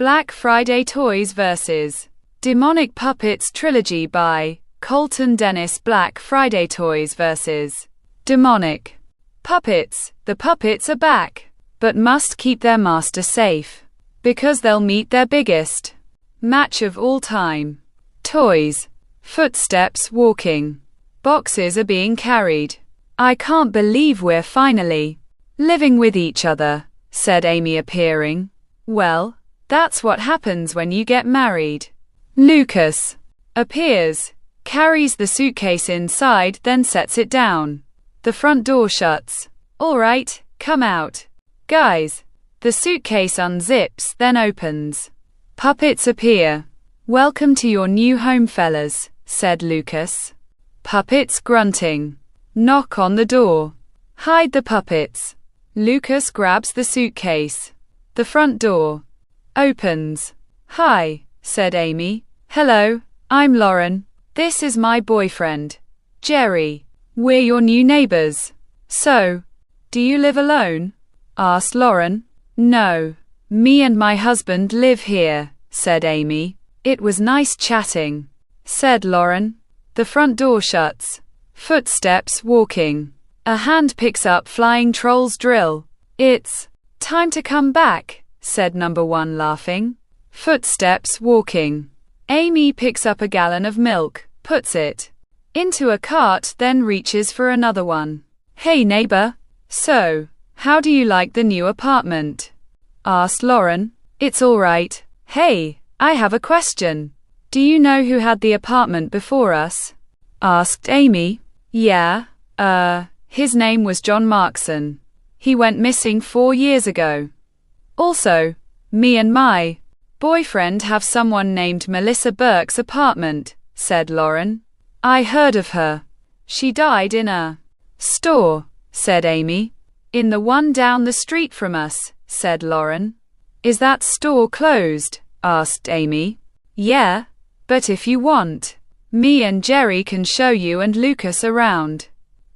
Black Friday Toys vs. Demonic Puppets Trilogy by Colton. Black Friday Toys vs. Demonic Puppets. The puppets are back, but must keep their master safe, because they'll meet their biggest match of all time. Toys. Footsteps walking. Boxes are being carried. I can't believe we're finally living with each other, said Amy, appearing. Well, that's what happens when you get married. Lucas appears, carries the suitcase inside, then sets it down. The front door shuts. All right, come out, guys. The suitcase unzips, then opens. Puppets appear. Welcome to your new home, fellas, said Lucas. Puppets grunting. Knock on the door. Hide the puppets. Lucas grabs the suitcase. The front door opens. Hi, said Amy. Hello, I'm Lauren. This is my boyfriend, Jerry. We're your new neighbors. So, do you live alone? Asked Lauren. No, me and my husband live here, said Amy. It was nice chatting, said Lauren. The front door shuts. Footsteps walking. A hand picks up flying troll's drill. It's time to come back, said number one, laughing. Footsteps walking. Amy picks up a gallon of milk, puts it into a cart, then reaches for another one. Hey neighbor. So, how do you like the new apartment? Asked Lauren. It's all right. Hey, I have a question. Do you know who had the apartment before us? Asked Amy. Yeah, his name was John Markson. He went missing 4 years ago. Also, me and my boyfriend have someone named Melissa Burke's apartment, said Lauren. I heard of her. She died in a store, said Amy. In the one down the street from us, said Lauren. Is that store closed? Asked Amy. Yeah, but if you want, me and Jerry can show you and Lucas around.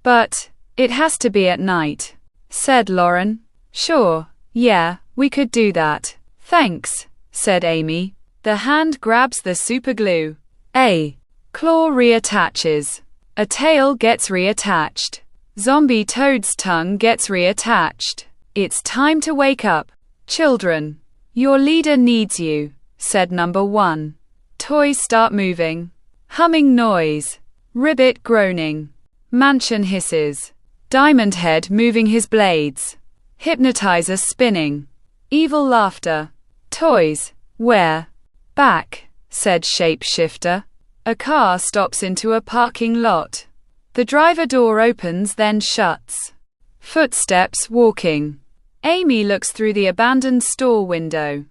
But it has to be at night, said Lauren. Sure, yeah, we could do that. Thanks, said Amy. The hand grabs the superglue. A claw reattaches. A tail gets reattached. Zombie Toad's tongue gets reattached. It's time to wake up, children. Your leader needs you, said number one. Toys start moving. Humming noise. Ribbit groaning. Mansion hisses. Diamond Head moving his blades. Hypnotizer spinning. Evil laughter. Toys. Where? Back, said Shapeshifter. A car stops into a parking lot. The driver door opens, then shuts. Footsteps walking. Amy looks through the abandoned store window.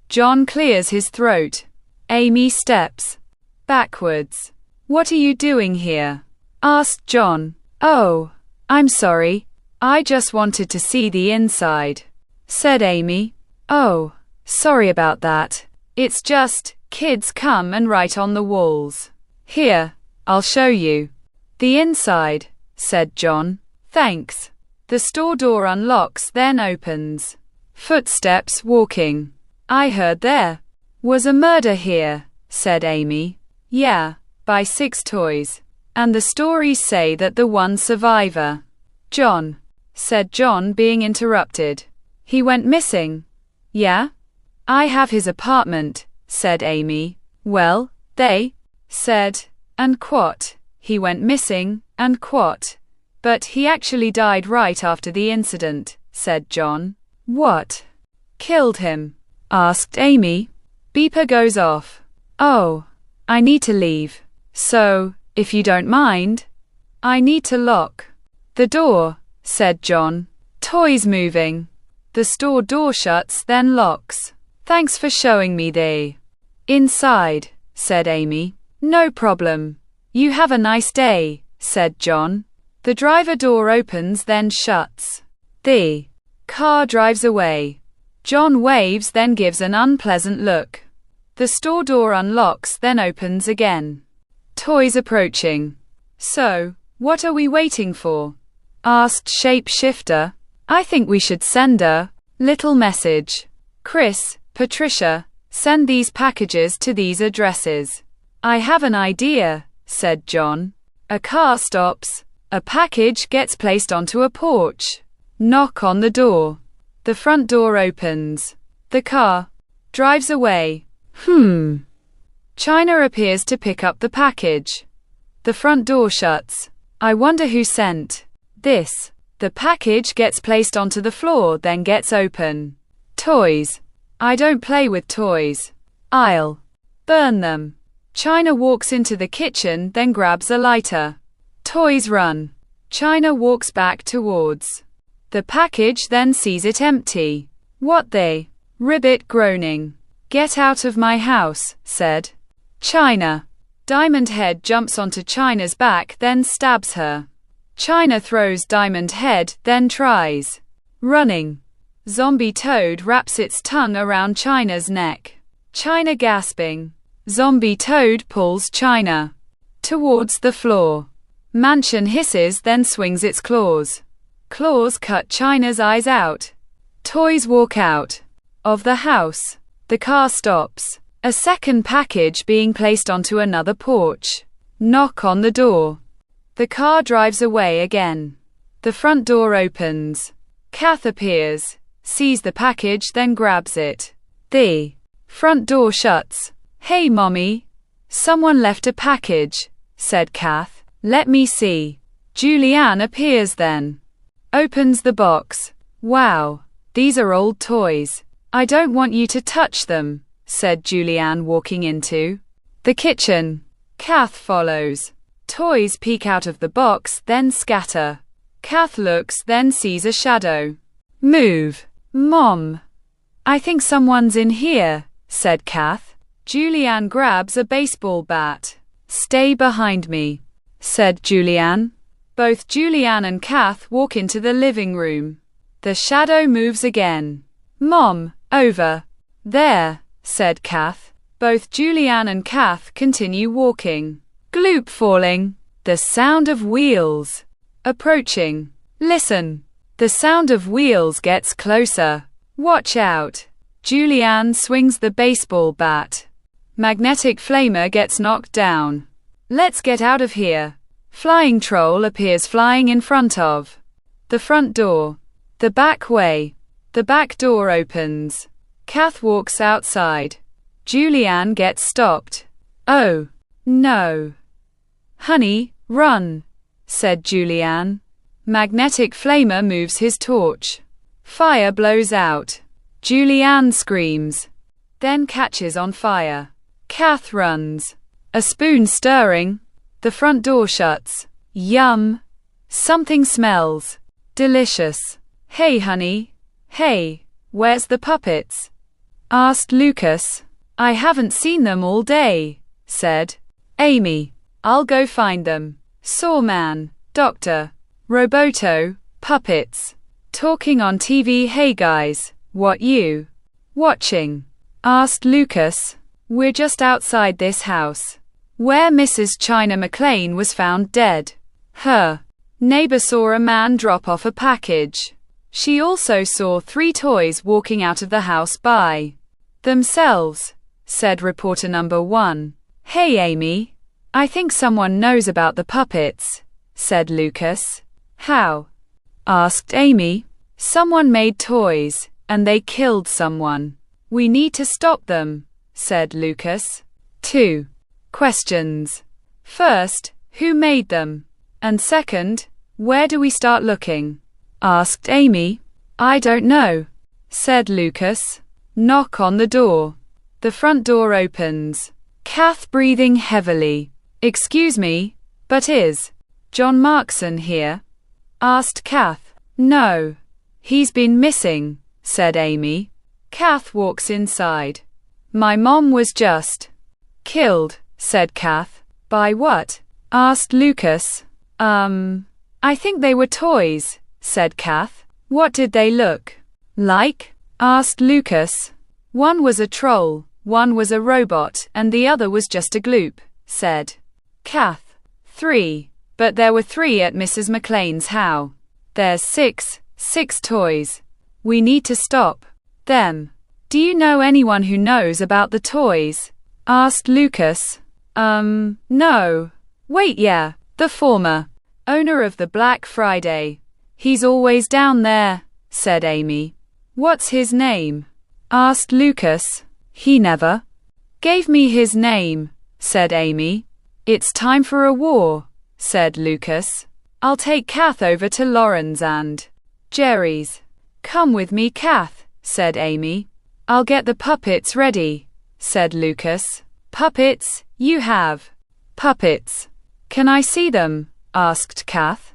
John clears his throat. Amy steps backwards. What are you doing here? Asked John. Oh, I'm sorry. I just wanted to see the inside, said Amy. Oh, sorry about that. It's just, kids come and write on the walls. Here, I'll show you the inside, said John. Thanks. The store door unlocks, then opens. Footsteps walking. I heard there was a murder here, said Amy. Yeah, by 6 toys. And the stories say that the one survivor, John, said John, being interrupted. He went missing. Yeah? I have his apartment, said Amy. Well, they said, and quote, he went missing, and quote. But he actually died right after the incident, said John. What? Killed him? Asked Amy. Beeper goes off. Oh, I need to leave. So, if you don't mind, I need to lock the door, said John. Toys moving. The store door shuts, then locks. Thanks for showing me the inside, said Amy. No problem. You have a nice day, said John. The driver door opens, then shuts. The car drives away. John waves, then gives an unpleasant look. The store door unlocks, then opens again. Toys approaching. So, what are we waiting for? Asked Shapeshifter. I think we should send a little message. Chris, Patricia, Send these packages to these addresses. I have an idea, said John. A car stops. A package gets placed onto a porch. Knock on the door. The front door opens. The car drives away. China appears to pick up the package. The front door shuts. I wonder who sent this. The package gets placed onto the floor, then gets open. Toys. I don't play with toys. I'll burn them. China walks into the kitchen, then grabs a lighter. Toys run. China walks back towards the package, then sees it empty. What the? Ribbit groaning. Get out of my house, said China. Diamond Head jumps onto China's back, then stabs her. China throws Diamond Head, then tries running. Zombie Toad wraps its tongue around China's neck. China gasping. Zombie Toad pulls China towards the floor. Mansion hisses, then swings its claws. Claws cut China's eyes out. Toys walk out of the house. The car stops. A second package being placed onto another porch. Knock on the door. The car drives away again. The front door opens. Kath appears, sees the package, then grabs it. The front door shuts. Hey, Mommy. Someone left a package, said Kath. Let me see. Julianne appears then. Opens the box. Wow, these are old toys. I don't want you to touch them, said Julianne, walking into the kitchen. Kath follows. Toys peek out of the box, then scatter. Kath looks, then sees a shadow. Move. Mom. I think someone's in here, said Kath. Julianne grabs a baseball bat. Stay behind me, said Julianne. Both Julianne and Kath walk into the living room. The shadow moves again. Mom, over there, said Kath. Both Julianne and Kath continue walking. Gloop falling. The sound of wheels approaching. Listen. The sound of wheels gets closer. Watch out. Julianne swings the baseball bat. Magnetic flamer gets knocked down. Let's get out of here. Flying troll appears flying in front of the front door. The back way. The back door opens. Kath walks outside. Julianne gets stopped. Oh, no. Honey, run, said Julianne. Magnetic flamer moves his torch. Fire blows out. Julianne screams, then catches on fire. Kath runs. A spoon stirring. The front door shuts. Yum. Something smells delicious. Hey, honey. Hey, where's the puppets? Asked Lucas. I haven't seen them all day, said Amy. I'll go find them. Sawman, Doctor, Roboto, puppets. Talking on TV. Hey guys, what you watching? Asked Lucas. We're just outside this house, where Mrs. China McClain was found dead. Her neighbor saw a man drop off a package. She also saw 3 toys walking out of the house by themselves, said reporter number 1. Hey Amy, I think someone knows about the puppets, said Lucas. How? Asked Amy. Someone made toys, and they killed someone. We need to stop them, said Lucas. 2 questions. First, who made them? And second, where do we start looking? Asked Amy. I don't know, said Lucas. Knock on the door. The front door opens. Kath breathing heavily. Excuse me, but is John Markson here? Asked Kath. No. He's been missing, said Amy. Kath walks inside. My mom was just killed, said Kath. By what? Asked Lucas. I think they were toys, said Kath. What did they look like? Asked Lucas. One was a troll, one was a robot, and the other was just a gloop, said Kath. 3. But there were 3 at Mrs. McClain's house. There's 6 toys. We need to stop them. Do you know anyone who knows about the toys? Asked Lucas. No. Wait, yeah, the former owner of the Black Friday. He's always down there, said Amy. What's his name? Asked Lucas. He never gave me his name, said Amy. It's time for a war, said Lucas. I'll take Kath over to Lauren's and Jerry's. Come with me, Kath, said Amy. I'll get the puppets ready, said Lucas. Puppets, you have puppets. Can I see them? Asked Kath.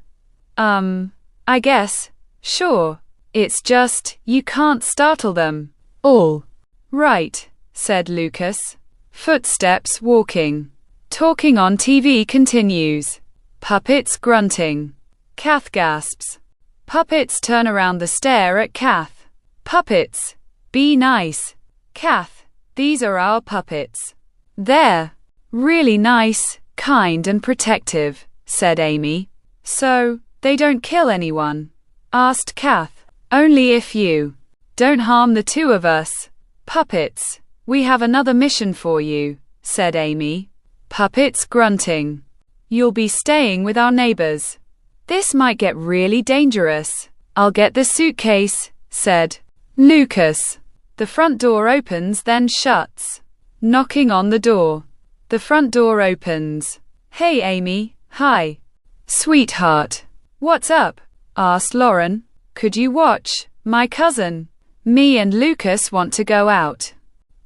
I guess. Sure. It's just, you can't startle them. All right, said Lucas. Footsteps walking. Talking on TV continues. Puppets grunting. Kath gasps. Puppets turn around the stare at Kath. Puppets, be nice. Kath, these are our puppets. They're really nice, kind and protective, said Amy. So, they don't kill anyone? Asked Kath. Only if you don't harm the two of us. Puppets, we have another mission for you, said Amy. Puppets grunting. You'll be staying with our neighbors. This might get really dangerous. I'll get the suitcase, said Lucas. The front door opens then shuts. Knocking on the door. The front door opens. Hey Amy, hi. Sweetheart. What's up? Asked Lauren. Could you watch my cousin? Me and Lucas want to go out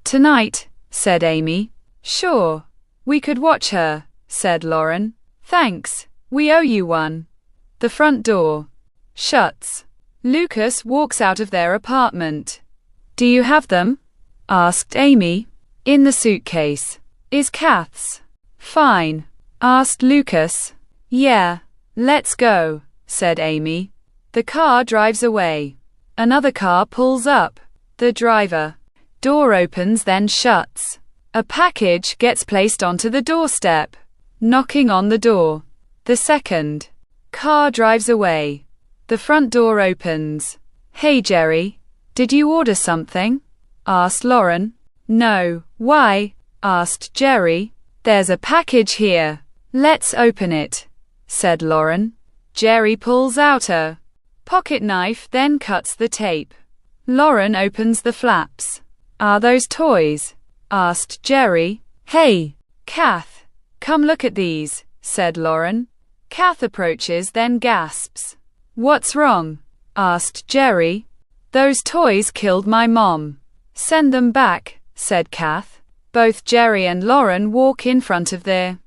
tonight, said Amy. Sure. We could watch her, said Lauren. Thanks. We owe you one. The front door shuts. Lucas walks out of their apartment. Do you have them? Asked Amy. In the suitcase. Is Kath's fine? Asked Lucas. Yeah. Let's go, said Amy. The car drives away. Another car pulls up. The driver. Door opens then shuts. A package gets placed onto the doorstep. Knocking on the door. The second car drives away. The front door opens. Hey Jerry, did you order something? Asked Lauren. No, why? Asked Jerry. There's a package here. Let's open it, said Lauren. Jerry pulls out a pocket knife then cuts the tape. Lauren opens the flaps. Are those toys? Asked Jerry. Hey, Kath, come look at these, said Lauren. Kath approaches then gasps. What's wrong? Asked Jerry. Those toys killed my mom. Send them back, said Kath. Both Jerry and Lauren walk in front of their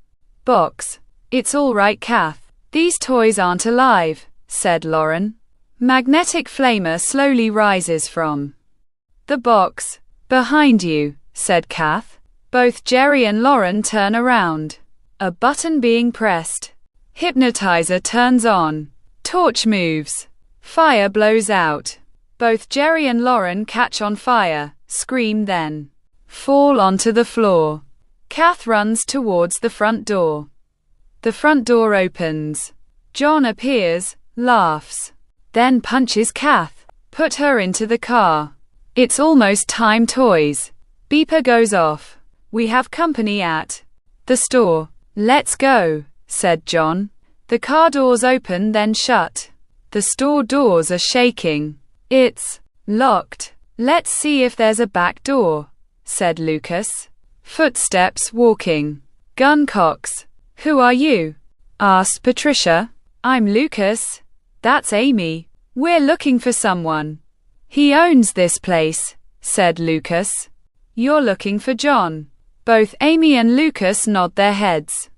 box. It's all right, Kath. These toys aren't alive, said Lauren. Magnetic flamer slowly rises from the box. Behind you, said Kath. Both Jerry and Lauren turn around. A button being pressed. Hypnotizer turns on. Torch moves. Fire blows out. Both Jerry and Lauren catch on fire, scream then fall onto the floor. Kath runs towards the front door. The front door opens. John appears, laughs, then punches Kath. Put her into the car. It's almost time, toys. Beeper goes off. We have company at the store. Let's go, said John. The car doors open then shut. The store doors are shaking. It's locked. Let's see if there's a back door, said Lucas. Footsteps walking. Gun cocks. Who are you? Asked Patricia. I'm Lucas. That's Amy. We're looking for someone. He owns this place, said Lucas. You're looking for John. Both Amy and Lucas nod their heads.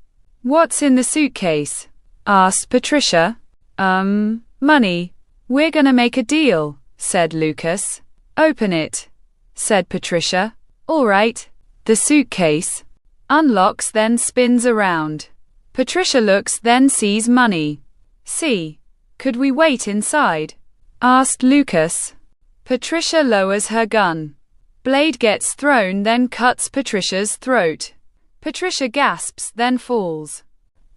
What's in the suitcase? Asked Patricia. Money. We're gonna make a deal, said Lucas. Open it, said Patricia. All right. The suitcase unlocks then spins around. Patricia looks then sees money. See. Could we wait inside? Asked Lucas. Patricia lowers her gun. Blade gets thrown then cuts Patricia's throat. Patricia gasps then falls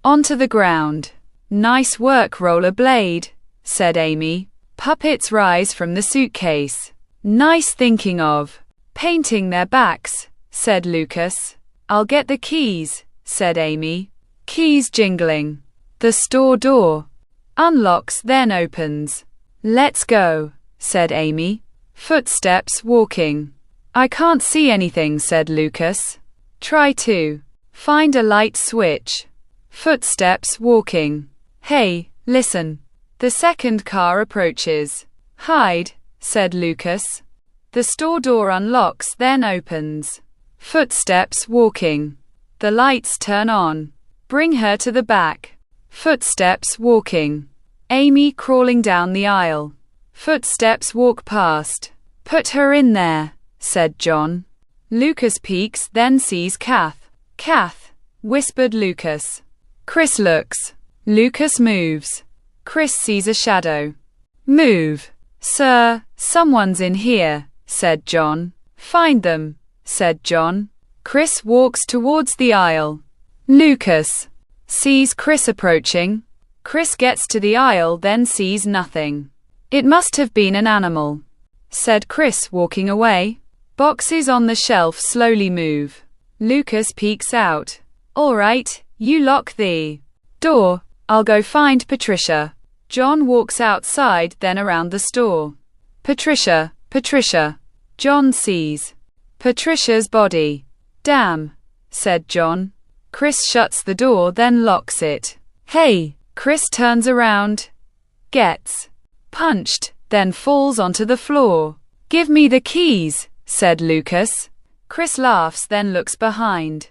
onto the ground. Nice work, Rollerblade, said Amy. Puppets rise from the suitcase. Nice thinking of Painting their backs, said Lucas. I'll get the keys, said Amy. Keys jingling. The store door unlocks then opens. Let's go, said Amy. Footsteps walking. I can't see anything, said Lucas. Try to find a light switch. Footsteps walking. Hey, listen. The second car approaches. Hide, said Lucas. The store door unlocks then opens. Footsteps walking. The lights turn on. Bring her to the back. Footsteps walking. Amy crawling down the aisle. Footsteps walk past. Put her in there, said John. Lucas peeks then sees Kath. Kath, whispered Lucas. Chris looks. Lucas moves. Chris sees a shadow. Move. Sir, someone's in here, said John. Find them, said John. Chris walks towards the aisle. Lucas sees Chris approaching. Chris gets to the aisle then sees nothing. It must have been an animal, said Chris walking away. Boxes on the shelf slowly move. Lucas peeks out. All right, you lock the door. I'll go find Patricia. John walks outside then around the store. Patricia, Patricia. John sees Patricia's body. Damn, said John. Chris shuts the door then locks it. Hey, Chris turns around. Gets punched, then falls onto the floor. Give me the keys, said Lucas. Chris laughs then looks behind.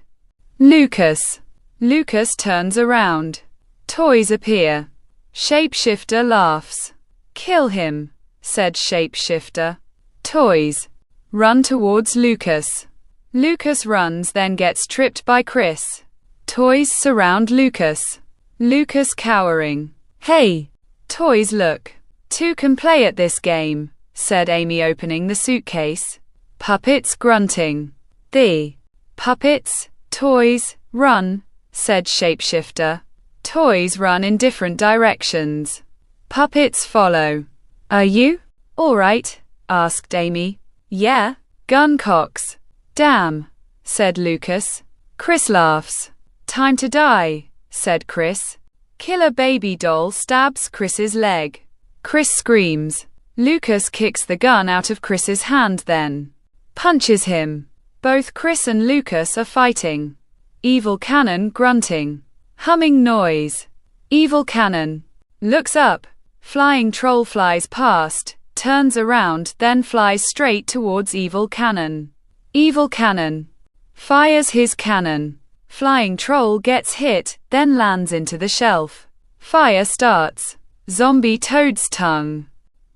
Lucas. Lucas turns around. Toys appear. Shapeshifter laughs. Kill him, said Shapeshifter. Toys run towards Lucas. Lucas runs then gets tripped by Chris. Toys surround Lucas. Lucas cowering. Hey, toys look. Two can play at this game, said Amy opening the suitcase. Puppets grunting. The puppets, toys, run, said Shapeshifter. Toys run in different directions. Puppets follow. Are you all right? Asked Amy. Yeah, gun cocks. Damn, said Lucas. Chris laughs. Time to die, said Chris. Killer baby doll stabs Chris's leg. Chris screams. Lucas kicks the gun out of Chris's hand then punches him. Both Chris and Lucas are fighting. Evil Cannon grunting. Humming noise. Evil Cannon looks up. Flying troll flies past, turns around, then flies straight towards Evil Cannon. Evil Cannon fires his cannon. Flying troll gets hit, then lands into the shelf. Fire starts. Zombie Toad's tongue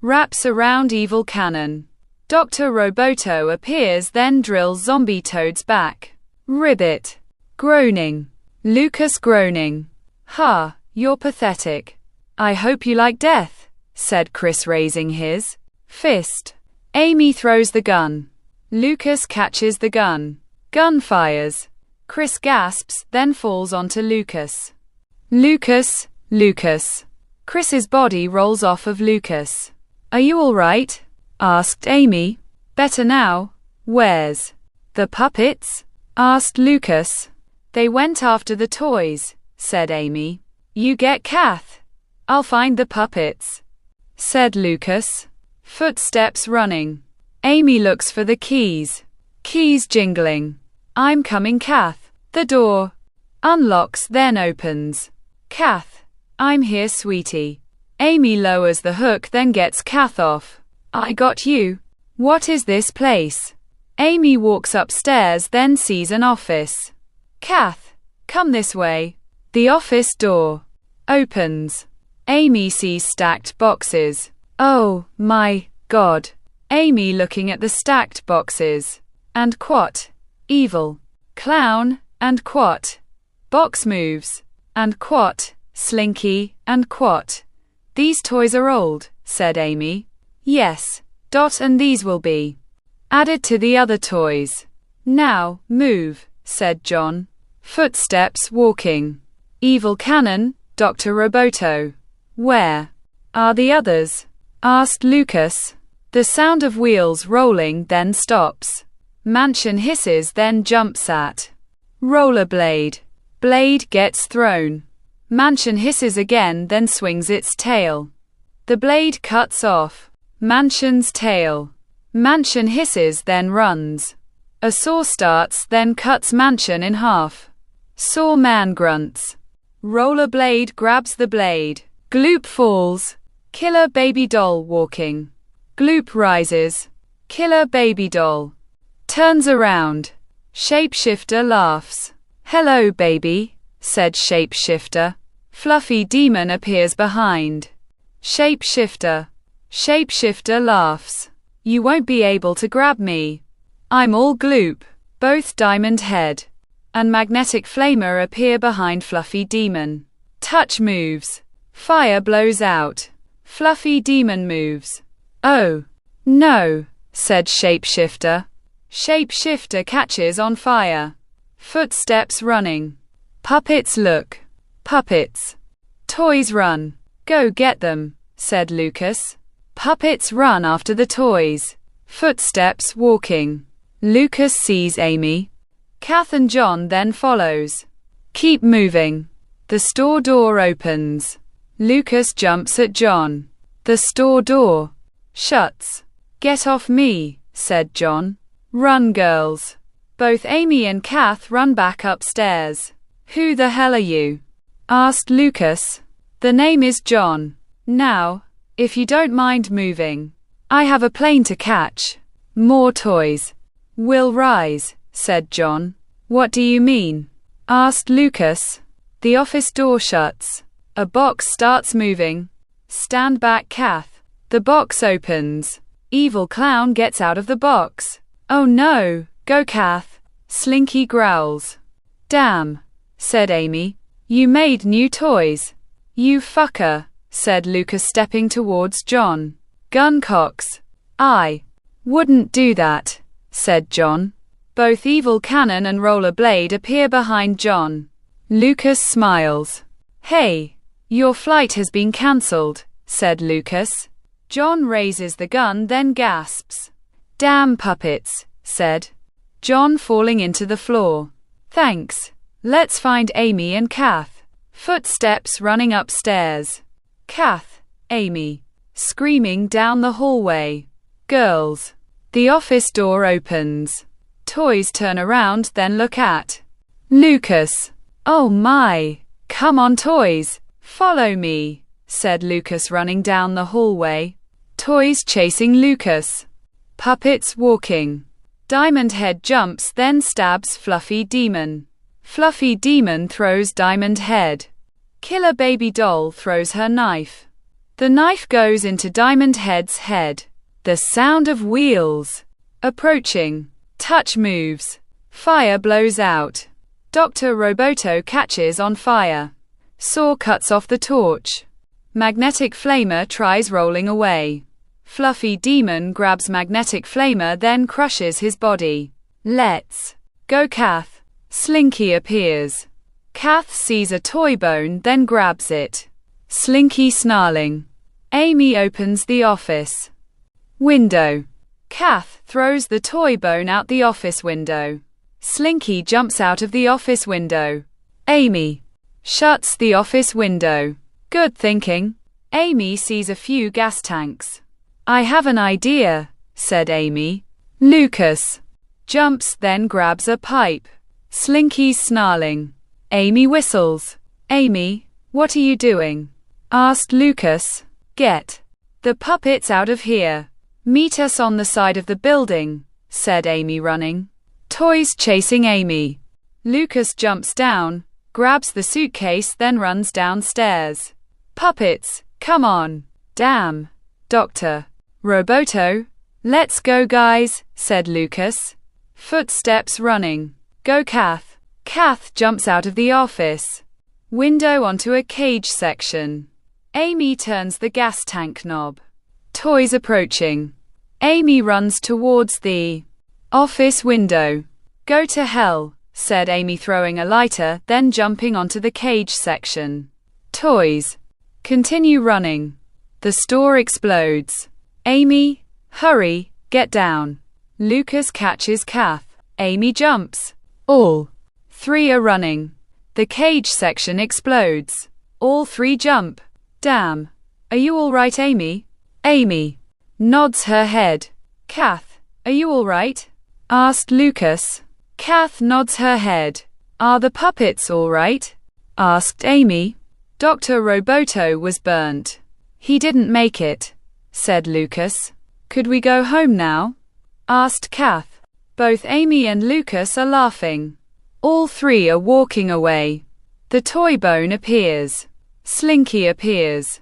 wraps around Evil Cannon. Dr. Roboto appears then drills Zombie Toad's back. Ribbit groaning. Lucas groaning. Ha, you're pathetic. I hope you like death, said Chris raising his fist. Amy throws the gun. Lucas catches the gun. Gun fires. Chris gasps, then falls onto Lucas. Lucas, Lucas. Chris's body rolls off of Lucas. Are you all right? Asked Amy. Better now. Where's the puppets? Asked Lucas. They went after the toys, said Amy. You get Kath. I'll find the puppets, said Lucas. Footsteps running. Amy looks for the keys. Keys jingling. I'm coming, Kath. The door unlocks then opens. Kath. I'm here, sweetie. Amy lowers the hook then gets Kath off. I got you. What is this place? Amy walks upstairs then sees an office. Kath, come this way. The office door opens. Amy sees stacked boxes. Oh, my God. Amy looking at the stacked boxes. And quat. Evil. Clown, and quat. Box moves. And quat. Slinky, and quat. These toys are old, said Amy. Yes. And these will be added to the other toys. Now, move, said John. Footsteps walking. Evil Cannon, Dr. Roboto. Where are the others? Asked Lucas. The sound of wheels rolling then stops. Mansion hisses then jumps at. Rollerblade. Blade gets thrown. Mansion hisses again then swings its tail. The blade cuts off Mansion's tail. Mansion hisses then runs. A saw starts then cuts Mansion in half. Saw man grunts. Rollerblade grabs the blade. Gloop falls. Killer baby doll walking. Gloop rises. Killer baby doll. Turns around. Shapeshifter laughs. Hello baby, said Shapeshifter. Fluffy demon appears behind. Shapeshifter. Shapeshifter laughs. You won't be able to grab me. I'm all gloop. Both Diamond Head and Magnetic Flamer appear behind Fluffy Demon. Touch moves. Fire blows out. Fluffy Demon moves. Oh, no, said Shapeshifter. Shapeshifter catches on fire. Footsteps running. Puppets look. Puppets. Toys run. Go get them, said Lucas. Puppets run after the toys. Footsteps walking. Lucas sees Amy. Kath and John then follows. Keep moving. The store door opens. Lucas jumps at John. The store door shuts. Get off me, said John. Run, girls. Both Amy and Kath run back upstairs. Who the hell are you? Asked Lucas. The name is John. Now, if you don't mind moving, I have a plane to catch. More toys will rise, said John. What do you mean? Asked Lucas. The office door shuts. A box starts moving. Stand back, Kath. The box opens. Evil clown gets out of the box. Oh no, go Kath. Slinky growls. Damn, said Amy. You made new toys. You fucker, said Lucas stepping towards John. Gun cocks. I wouldn't do that, said John. Both Evil Cannon and Rollerblade appear behind John. Lucas smiles. Hey, your flight has been cancelled, said Lucas. John raises the gun then gasps. Damn puppets, said John, falling into the floor. Thanks. Let's find Amy and Kath. Footsteps running upstairs. Kath, Amy, screaming down the hallway. Girls. The office door opens. Toys turn around then look at Lucas. Oh my. Come on toys. Follow me, said Lucas, running down the hallway. Toys chasing Lucas. Puppets walking. Diamond Head jumps then stabs Fluffy Demon. Fluffy Demon throws Diamond Head. Killer Baby Doll throws her knife. The knife goes into Diamond Head's head. The sound of wheels approaching. Touch moves. Fire blows out. Dr. Roboto catches on fire. Saw cuts off the torch. Magnetic Flamer tries rolling away. Fluffy Demon grabs Magnetic Flamer then crushes his body. Let's go Kath. Slinky appears. Kath sees a toy bone then grabs it. Slinky snarling. Amy opens the office window. Kath throws the toy bone out the office window. Slinky jumps out of the office window. Amy shuts the office window. Good thinking. Amy sees a few gas tanks. I have an idea, said Amy. Lucas jumps then grabs a pipe. Slinky's snarling. Amy whistles. Amy, what are you doing? Asked Lucas. Get the puppets out of here. Meet us on the side of the building, said Amy, running. Toys chasing Amy. Lucas jumps down, grabs the suitcase then runs downstairs. Puppets, come on. Damn. Dr. Roboto. Let's go guys, said Lucas. Footsteps running. Go Kath. Kath jumps out of the office window onto a cage section. Amy turns the gas tank knob. Toys approaching. Amy runs towards the office window. Go to hell, said Amy, throwing a lighter then jumping onto the cage section. Toys continue running. The store explodes. Amy, hurry, get down. Lucas catches Kath. Amy jumps. All three are running. The cage section explodes. All three jump. Damn. Are you all right, Amy? Amy nods her head. Kath, are you all right? Asked Lucas. Kath nods her head. Are the puppets all right? Asked Amy. Dr. Roboto was burnt. He didn't make it, said Lucas. Could we go home now? Asked Kath. Both Amy and Lucas are laughing. All three are walking away. The toy bone appears. Slinky appears.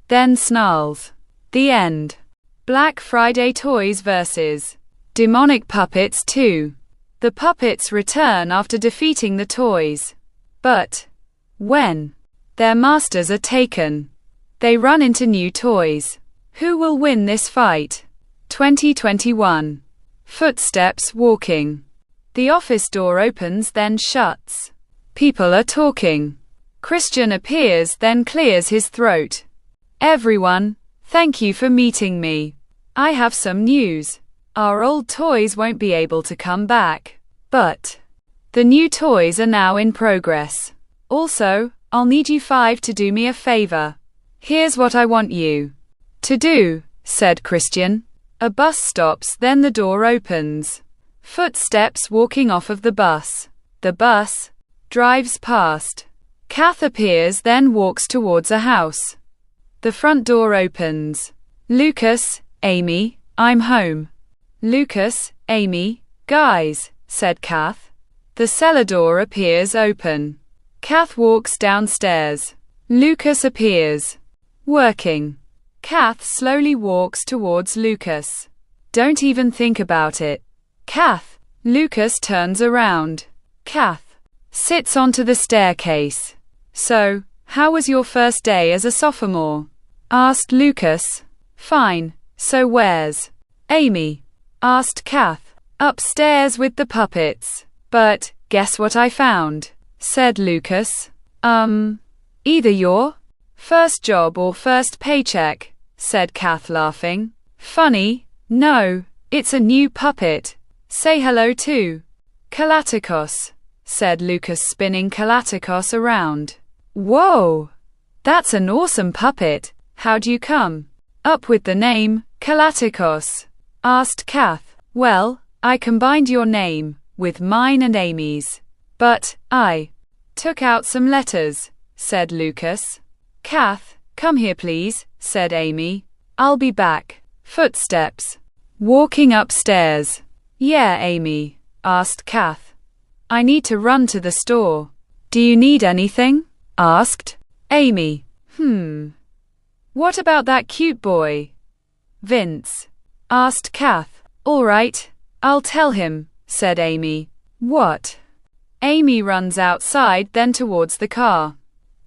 Then snarls. The end. Black Friday Toys vs. Demonic Puppets 2. The puppets return after defeating the toys. But when their masters are taken, they run into new toys. Who will win this fight? 2021. Footsteps walking. The office door opens then shuts. People are talking. Christian appears then clears his throat. Everyone, thank you for meeting me. I have some news. Our old toys won't be able to come back. But the new toys are now in progress. Also, I'll need you 5 to do me a favor. Here's what I want you to do, said Christian. A bus stops, then the door opens. Footsteps walking off of the bus. The bus drives past. Kath appears, then walks towards a house. The front door opens. Lucas, Amy, I'm home. Lucas, Amy, guys, said Kath. The cellar door appears open. Kath walks downstairs. Lucas appears. Working. Kath slowly walks towards Lucas. Don't even think about it. Kath. Lucas turns around. Kath sits onto the staircase. So, how was your first day as a sophomore? Asked Lucas. Fine. So where's Amy? Asked Kath. Upstairs with the puppets. But, guess what I found? Said Lucas. Either your first job or first paycheck, said Kath laughing. Funny. No, it's a new puppet. Say hello to Kalatikos, said Lucas spinning Kalatikos around. Whoa! That's an awesome puppet. How'd you come up with the name Kalatikos? Asked Kath. Well, I combined your name with mine and Amy's. But I took out some letters, said Lucas. Kath, come here please, said Amy. I'll be back. Footsteps. Walking upstairs. Yeah, Amy, asked Kath. I need to run to the store. Do you need anything? Asked Amy. What about that cute boy? Vince, asked Kath. All right, I'll tell him, said Amy. What? Amy runs outside then towards the car.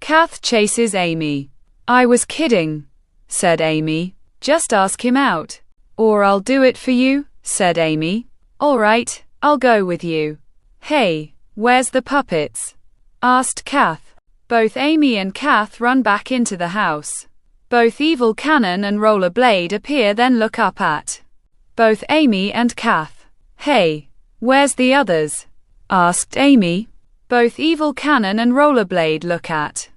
Kath chases Amy. I was kidding, said Amy. Just ask him out. Or I'll do it for you, said Amy. All right, I'll go with you. Hey, where's the puppets? Asked Kath. Both Amy and Kath run back into the house. Both Evil Cannon and Rollerblade appear then look up at both Amy and Kath. Hey, where's the others? Asked Amy. Both Evil Cannon and Rollerblade look at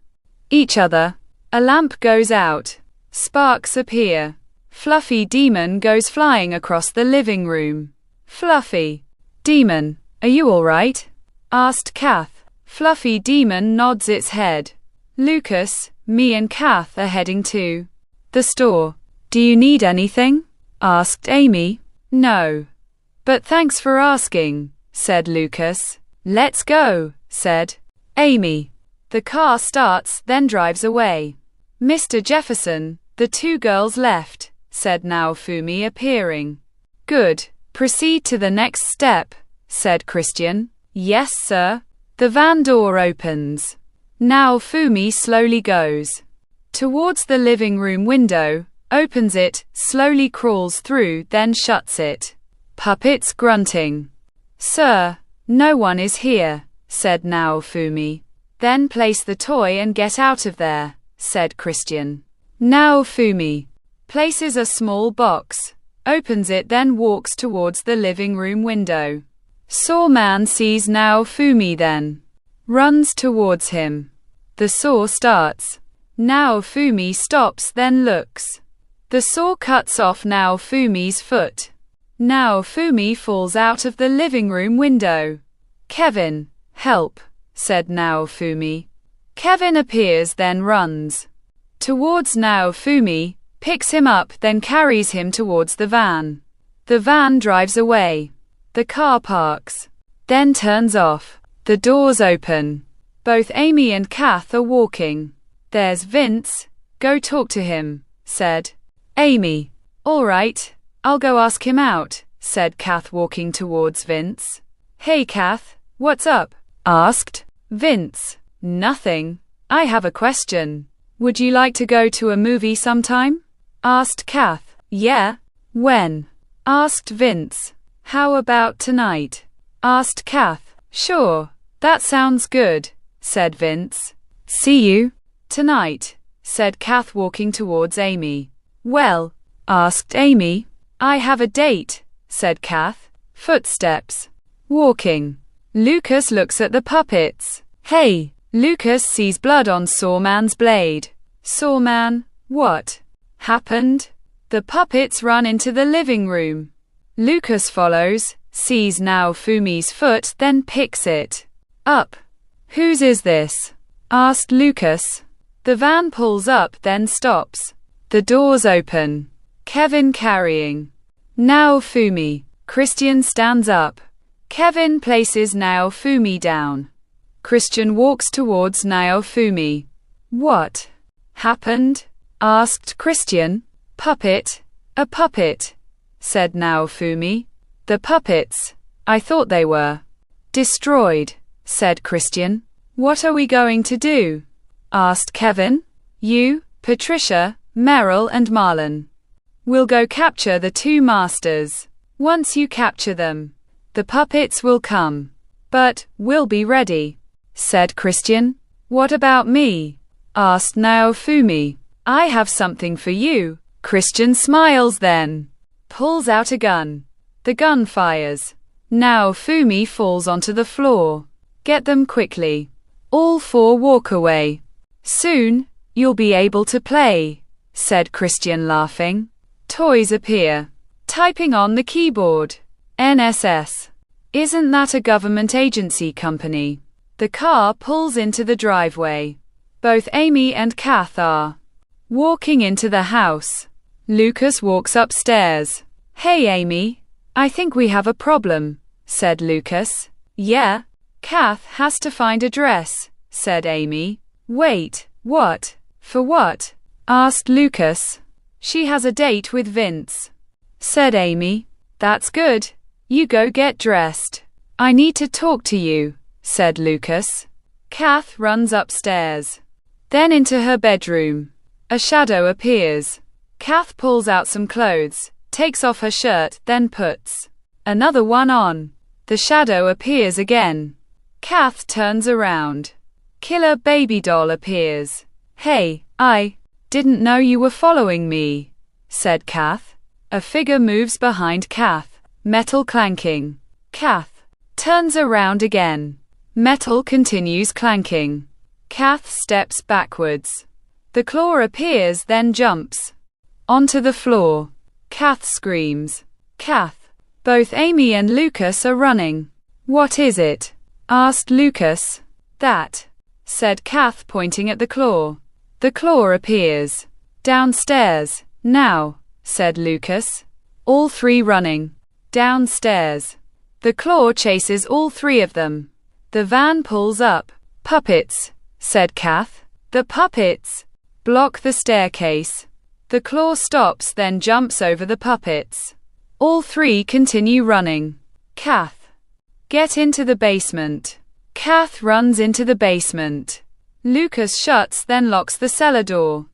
each other. A lamp goes out. Sparks appear. Fluffy Demon goes flying across the living room. Fluffy Demon, are you all right? Asked Kath. Fluffy Demon nods its head. Lucas, me and Kath are heading to the store. Do you need anything? Asked Amy. No. But thanks for asking, said Lucas. Let's go, said Amy. The car starts, then drives away. Mr. Jefferson, the two girls left, said Naofumi appearing. Good. Proceed to the next step, said Christian. Yes, sir. The van door opens. Naofumi slowly goes towards the living room window, opens it, slowly crawls through, then shuts it. Puppets grunting. Sir, no one is here, said Naofumi. Then place the toy and get out of there, said Christian. Naofumi places a small box opens it, then walks towards the living room window. Sawman sees Naofumi, then runs towards him. The saw starts. Naofumi stops, then looks. The saw cuts off Naofumi's foot. Naofumi falls out of the living room window. Kevin, help, said Naofumi. Kevin appears, then runs towards Naofumi, picks him up, then carries him towards the van. The van drives away. The car parks, then turns off. The doors open. Both Amy and Kath are walking. There's Vince. Go talk to him, said Amy. All right, I'll go ask him out, said Kath, walking towards Vince. Hey Kath, what's up? Asked Vince. Nothing. I have a question. Would you like to go to a movie sometime? Asked Kath. Yeah. When? Asked Vince. How about tonight? Asked Kath. Sure. That sounds good, said Vince. See you tonight, said Kath, walking towards Amy. Well, asked Amy. I have a date, said Kath. Footsteps. Walking. Lucas looks at the puppets. Hey, Lucas sees blood on Sawman's blade. Sawman, what happened? The puppets run into the living room. Lucas follows, sees Naofumi's foot, then picks it up. Whose is this? Asked Lucas. The van pulls up, then stops. The doors open. Kevin carrying Naofumi. Christian stands up. Kevin places Naofumi down. Christian walks towards Naofumi. What happened? Asked Christian. Puppet. A puppet, said Naofumi. The puppets. I thought they were destroyed, said Christian. What are we going to do? Asked Kevin. You, Patricia, Meryl and Marlon. We'll go capture the two masters. Once you capture them, the puppets will come. But we'll be ready, said Christian. What about me? Asked Naofumi. I have something for you. Christian smiles, then pulls out a gun. The gun fires. Naofumi falls onto the floor. Get them quickly. All four walk away. Soon, you'll be able to play, said Christian, laughing. Toys appear. Typing on the keyboard. NSS. Isn't that a government agency company? The car pulls into the driveway. Both Amy and Kath are walking into the house. Lucas walks upstairs. Hey Amy, I think we have a problem, said Lucas. Yeah. Kath has to find a dress, said Amy. Wait, what? For what? Asked Lucas. She has a date with Vince, said Amy. That's good. You go get dressed. I need to talk to you, said Lucas. Kath runs upstairs. Then into her bedroom. A shadow appears. Kath pulls out some clothes, takes off her shirt, then puts another one on. The shadow appears again. Kath turns around. Killer baby doll appears. Hey, I didn't know you were following me, said Kath. A figure moves behind Kath. Metal clanking. Kath turns around again. Metal continues clanking. Kath steps backwards. The claw appears, then jumps onto the floor. Kath screams. Kath. Both Amy and Lucas are running. What is it? Asked Lucas. That, said Kath, pointing at the claw. The claw appears. Downstairs. Now, said Lucas. All three running. Downstairs. The claw chases all three of them. The van pulls up. Puppets, said Kath. The puppets block the staircase. The claw stops, then jumps over the puppets. All three continue running. Kath. Get into the basement. Kath runs into the basement. Lucas shuts, then locks the cellar door.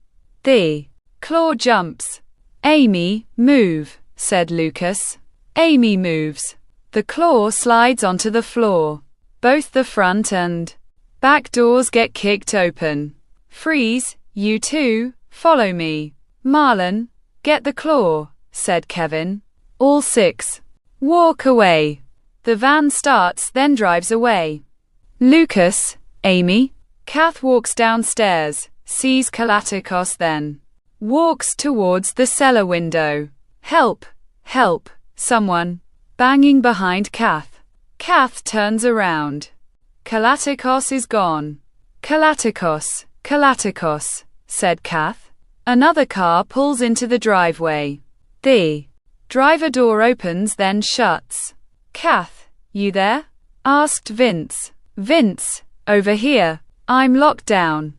The claw jumps. Amy, move, said Lucas. Amy moves. The claw slides onto the floor. Both the front and back doors get kicked open. Freeze, you two, follow me. Marlon, get the claw, said Kevin. All 6 walk away. The van starts, then drives away. Lucas, Amy. Kath walks downstairs, sees Kalatikos, then walks towards the cellar window. Help! Help! Someone! Banging behind Kath. Kath turns around. Kalatikos is gone. Kalatikos, Kalatikos, said Kath. Another car pulls into the driveway. The driver door opens, then shuts. Kath, you there? Asked Vince. Vince, over here. I'm locked down.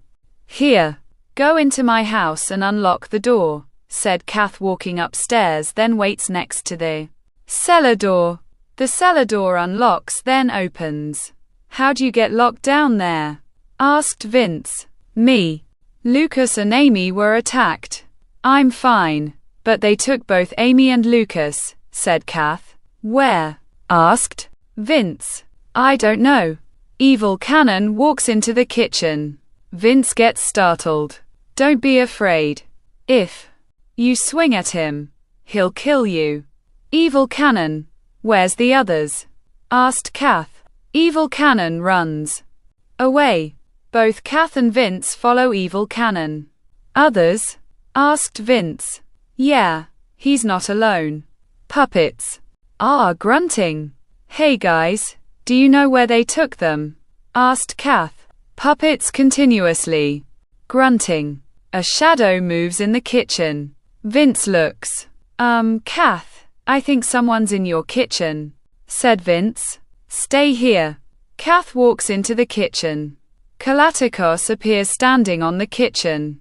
Here. Go into my house and unlock the door, said Kath, walking upstairs, then waits next to the cellar door. The cellar door unlocks, then opens. How'd you get locked down there? Asked Vince. Me. Lucas and Amy were attacked. I'm fine, but they took both Amy and Lucas, said Kath. Where? Asked Vince. I don't know. Evil Cannon walks into the kitchen. Vince gets startled. Don't be afraid. If you swing at him, he'll kill you. Evil Cannon. Where's the others? Asked Kath. Evil Cannon runs away. Both Kath and Vince follow Evil Cannon. Others? Asked Vince. Yeah, he's not alone. Puppets are grunting. Hey guys, do you know where they took them? Asked Kath. Puppets continuously grunting. A shadow moves in the kitchen. Vince looks. Kath, I think someone's in your kitchen, said Vince. Stay here. Kath walks into the kitchen. Kalatikos appears standing on the kitchen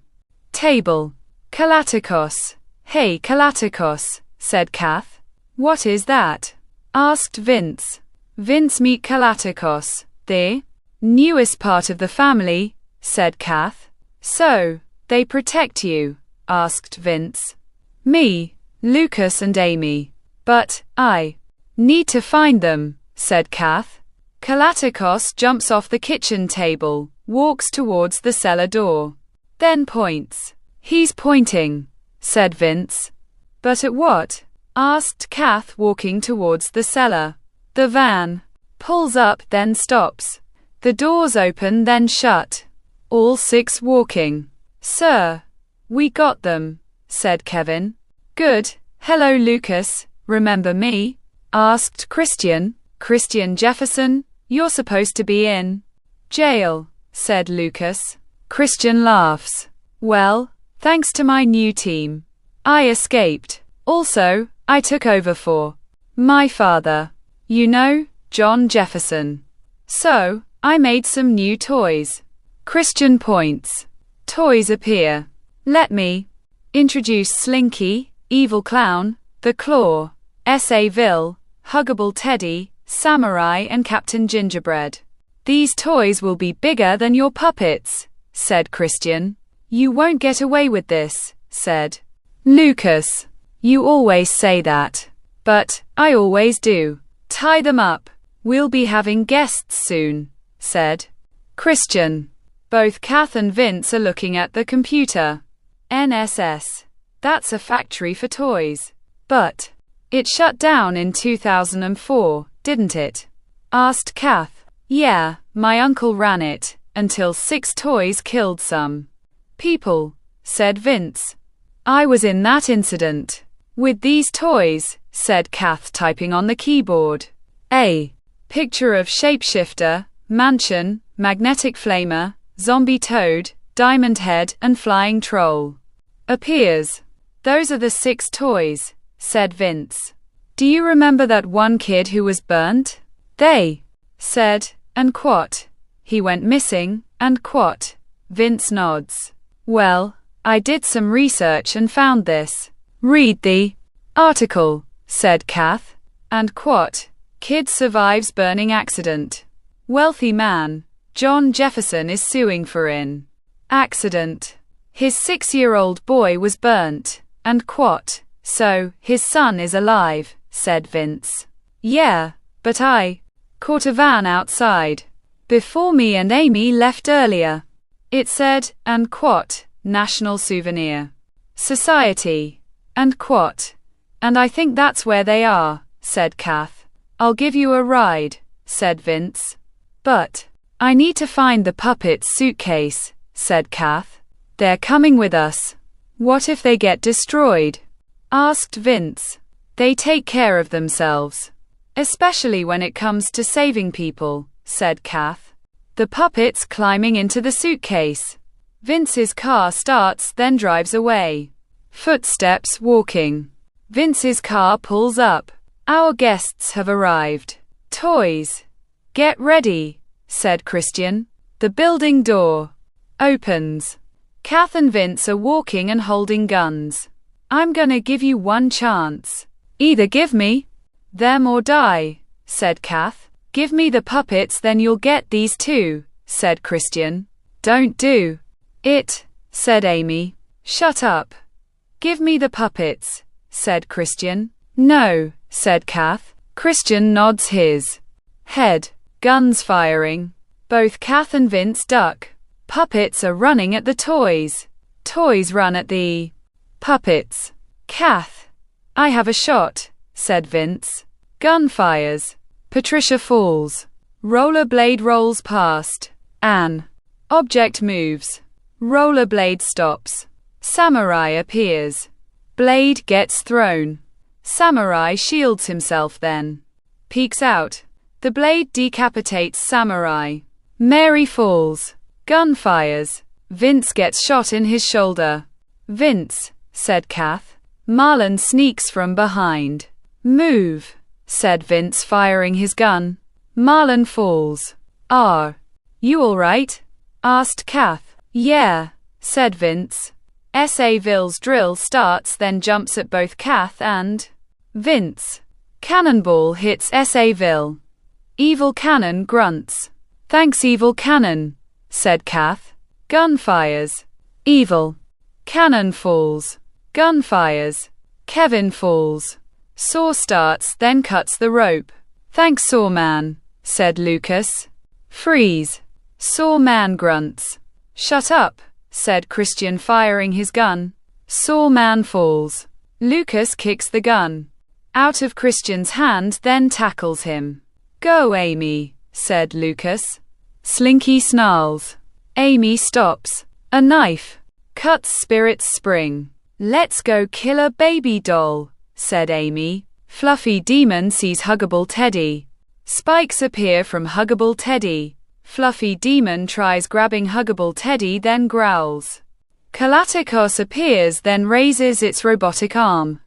table. Kalatikos. Hey Kalatikos, said Kath. What is that? Asked Vince. Vince, meet Kalatikos, the newest part of the family, said Kath. So, they protect you? Asked Vince. Me, Lucas and Amy. But, I need to find them, said Kath. Kalatikos jumps off the kitchen table, walks towards the cellar door. Then points. He's pointing, said Vince. But at what? Asked Kath, walking towards the cellar. The van pulls up, then stops. The doors open, then shut. All 6 walking. Sir, we got them, said Kevin. Good. Hello Lucas, remember me? Asked Christian. Christian Jefferson, you're supposed to be in jail, said Lucas. Christian laughs. Well, thanks to my new team, I escaped. Also, I took over for my father. You know, John Jefferson. So, I made some new toys. Christian points. Toys appear. Let me introduce Slinky, Evil Clown, The Claw, S.A. Ville, Huggable Teddy, Samurai and Captain Gingerbread. These toys will be bigger than your puppets, said Christian. You won't get away with this, said Lucas. You always say that. But, I always do. Tie them up. We'll be having guests soon, said Christian. Both Kath and Vince are looking at the computer. NSS. That's a factory for toys. But it shut down in 2004, didn't it? Asked Kath. Yeah, my uncle ran it, until 6 toys killed some people, said Vince. I was in that incident. With these toys, said Kath, typing on the keyboard. A picture of shapeshifter, mansion, magnetic flamer, zombie toad, diamond head, and flying troll appears. Those are the 6 toys, said Vince. Do you remember that one kid who was burnt? They said, and quat. He went missing, and quat. Vince nods. Well, I did some research and found this. Read the article, said Kath. And quat. Kid survives burning accident. Wealthy man, John Jefferson, is suing for in accident. His 6-year-old boy was burnt, and quat. So, his son is alive, said Vince. Yeah, but I caught a van outside before me and Amy left earlier. It said, and quat, National Souvenir Society, and quat. And I think that's where they are, said Kath. I'll give you a ride, said Vince. But I need to find the puppet's suitcase, said Kath. They're coming with us. What if they get destroyed? Asked Vince. They take care of themselves. Especially when it comes to saving people, said Kath. The puppet's climbing into the suitcase. Vince's car starts, then drives away. Footsteps walking. Vince's car pulls up. Our guests have arrived. Toys. Get ready, said Christian. The building door opens. Kath and Vince are walking and holding guns. I'm gonna give you one chance. Either give me them or die, said Kath. Give me the puppets, then you'll get these too, said Christian. Don't do it, said Amy. Shut up. Give me the puppets, said Christian. No, said Kath. Christian nods his head. Guns firing. Both Kath and Vince duck. Puppets are running at the toys. Toys run at the puppets. Kath. I have a shot, said Vince. Gun fires. Patricia falls. Rollerblade rolls past. An object moves. Rollerblade stops. Samurai appears. Blade gets thrown. Samurai shields himself, then peeks out. The blade decapitates Samurai. Mary falls. Gun fires. Vince gets shot in his shoulder. Vince, said Kath. Marlon sneaks from behind. Move, said Vince, firing his gun. Marlon falls. Are you all right? Asked Kath. Yeah, said Vince. S.A.Ville's drill starts, then jumps at both Kath and Vince. Cannonball hits S.A.Ville. Evil Cannon grunts. Thanks, Evil Cannon, said Kath. Gun fires. Evil Cannon falls. Gun fires. Kevin falls. Saw starts, then cuts the rope. Thanks, Sawman, said Lucas. Freeze. Sawman grunts. Shut up, said Christian, firing his gun. Sawman falls. Lucas kicks the gun out of Christian's hand, then tackles him. Go, Amy, said Lucas. Slinky snarls. Amy stops. A knife cuts Spirit's spring. Let's go kill a baby doll, said Amy. Fluffy Demon sees Huggable Teddy. Spikes appear from Huggable Teddy. Fluffy Demon tries grabbing Huggable Teddy, then growls. Galacticos appears, then raises its robotic arm.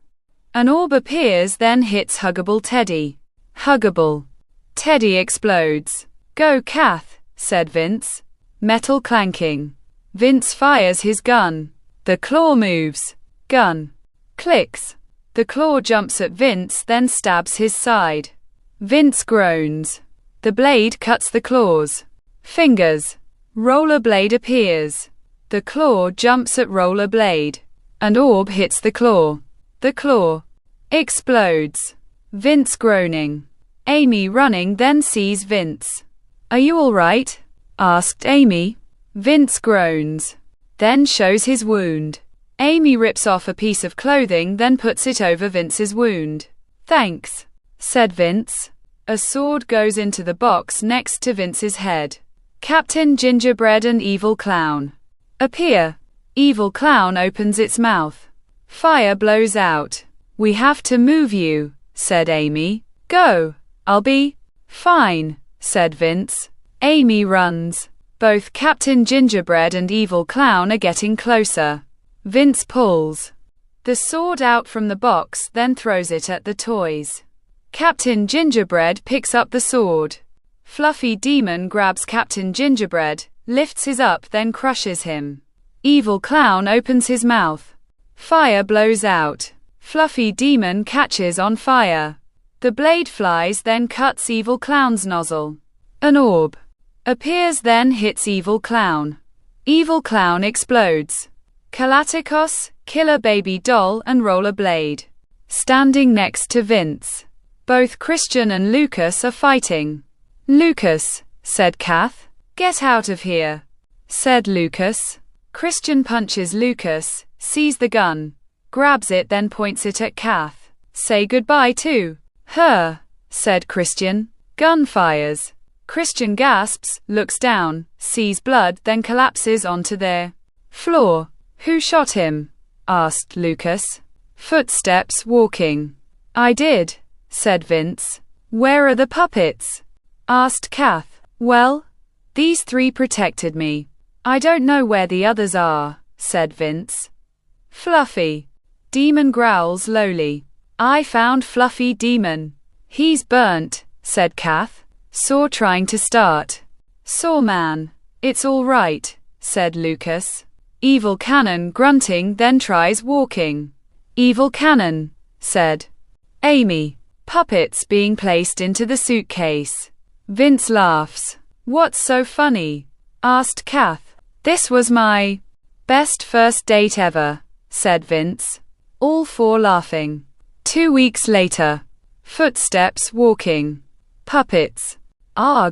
An orb appears, then hits Huggable Teddy. Huggable Teddy explodes. Go, Kath, said Vince. Metal clanking. Vince fires his gun. The claw moves. Gun clicks. The claw jumps at Vince, then stabs his side. Vince groans. The blade cuts the claws. Fingers. Rollerblade appears. The claw jumps at Rollerblade. An orb hits the claw. The claw explodes. Vince groaning. Amy running, then sees Vince. Are you all right? Asked Amy. Vince groans. Then shows his wound. Amy rips off a piece of clothing, then puts it over Vince's wound. Thanks, said Vince. A sword goes into the box next to Vince's head. Captain Gingerbread and Evil Clown appear. Evil Clown opens its mouth. Fire blows out. We have to move you, said Amy. Go. I'll be fine, said Vince. Amy runs. Both Captain Gingerbread and Evil Clown are getting closer. Vince pulls the sword out from the box, then throws it at the toys. Captain Gingerbread picks up the sword. Fluffy Demon grabs Captain Gingerbread, lifts his up, then crushes him. Evil Clown opens his mouth. Fire blows out. Fluffy Demon catches on fire. The blade flies, then cuts Evil Clown's nozzle. An orb appears, then hits Evil Clown. Evil Clown explodes. Galacticos, Killer Baby Doll, and Rollerblade standing next to Vince. Both Christian and Lucas are fighting. Lucas, said Kath. Get out of here, said Lucas. Christian punches Lucas, sees the gun, grabs it, then points it at Kath. say goodbye to her, said Christian. Gunfires. Christian gasps, looks down, sees blood, then collapses onto the floor. Who shot him? Asked Lucas. Footsteps walking. I did, said Vince. Where are the puppets? Asked Kath. Well, these 3 protected me. I don't know where the others are, said Vince. Fluffy. Demon growls lowly. I found Fluffy Demon. He's burnt, said Kath. Saw trying to start. Saw man. It's all right, said Lucas. Evil Cannon grunting, then tries walking. Evil Cannon, said Amy. Puppets being placed into the suitcase. Vince laughs. What's so funny? Asked Kath. This was my best first date ever, said Vince. All 4 laughing. 2 weeks later. Footsteps walking. Puppets.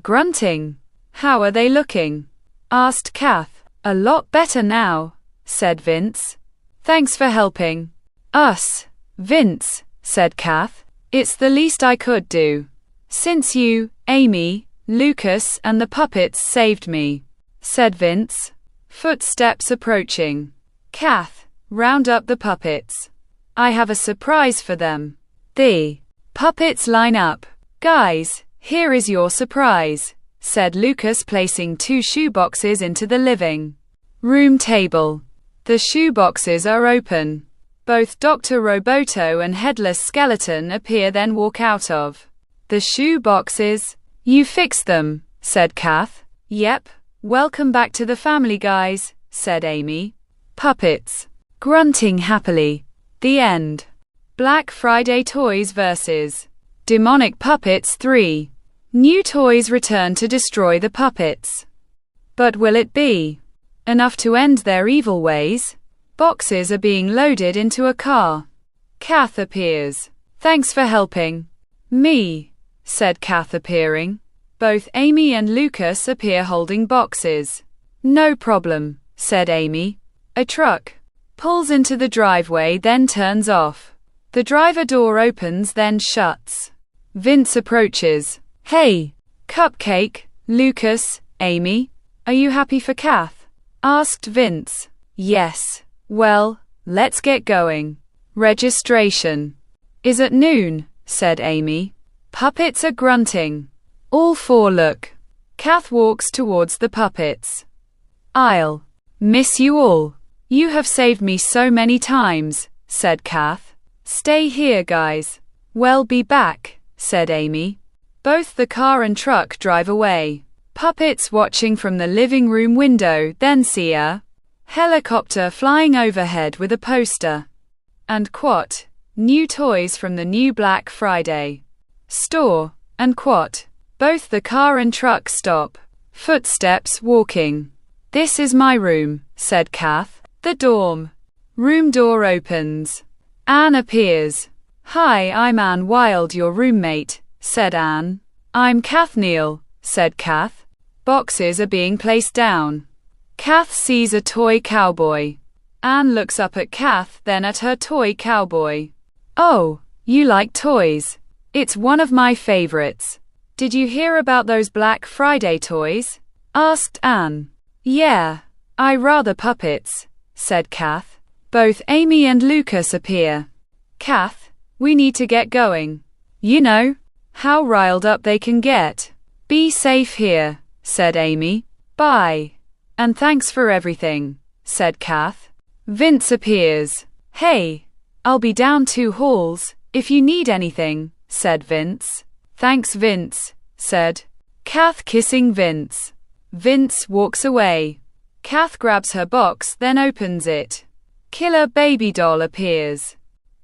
Grunting. How are they looking? Asked Kath. A lot better now, said Vince. Thanks for helping us, Vince, said Kath. It's the least I could do. Since you, Amy, Lucas, and the puppets saved me, said Vince. Footsteps approaching. Kath, round up the puppets. I have a surprise for them. The puppets line up. Guys, here is your surprise, said Lucas, placing 2 shoeboxes into the living room table. The shoeboxes are open. Both Dr. Roboto and Headless Skeleton appear, then walk out of the shoeboxes. You fixed them, said Kath. Yep. Welcome back to the family, guys, said Amy. Puppets. Grunting happily. The end. Black Friday Toys vs. Demonic Puppets 3. New toys return to destroy the puppets. But will it be enough to end their evil ways? Boxes are being loaded into a car. Kath appears. Thanks for helping me, said Kath, appearing. Both Amy and Lucas appear holding boxes. No problem, said Amy. A truck pulls into the driveway, then turns off. The driver door opens, then shuts. Vince approaches. Hey, Cupcake, Lucas, Amy, are you happy for Kath? Asked Vince. Yes. Well, let's get going. Registration is at noon, said Amy. Puppets are grunting. All 4 look. Kath walks towards the puppets. I'll miss you all. You have saved me so many times, said Kath. Stay here, guys. We'll be back, said Amy. Both the car and truck drive away. Puppets watching from the living room window, then see a helicopter flying overhead with a poster and quote, new toys from the new Black Friday store, and quote. Both the car and truck stop. Footsteps walking. This is my room, said Kath. The dorm room door opens. Anne appears. Hi, I'm Anne Wild, your roommate, said Anne. I'm Kath Neal, said Kath. Boxes are being placed down. Kath sees a toy cowboy. Anne looks up at Kath, then at her toy cowboy. Oh, you like toys? It's one of my favorites. Did you hear about those Black Friday toys? Asked Anne. Yeah, I rather puppets, said Kath. Both Amy and Lucas appear. Kath, we need to get going. You know how riled up they can get. Be safe here, said Amy. Bye. And thanks for everything, said Kath. Vince appears. Hey, I'll be down 2 halls if you need anything, said Vince. Thanks, Vince, said Kath, kissing Vince. Vince walks away. Kath grabs her box, then opens it. Killer Baby Doll appears.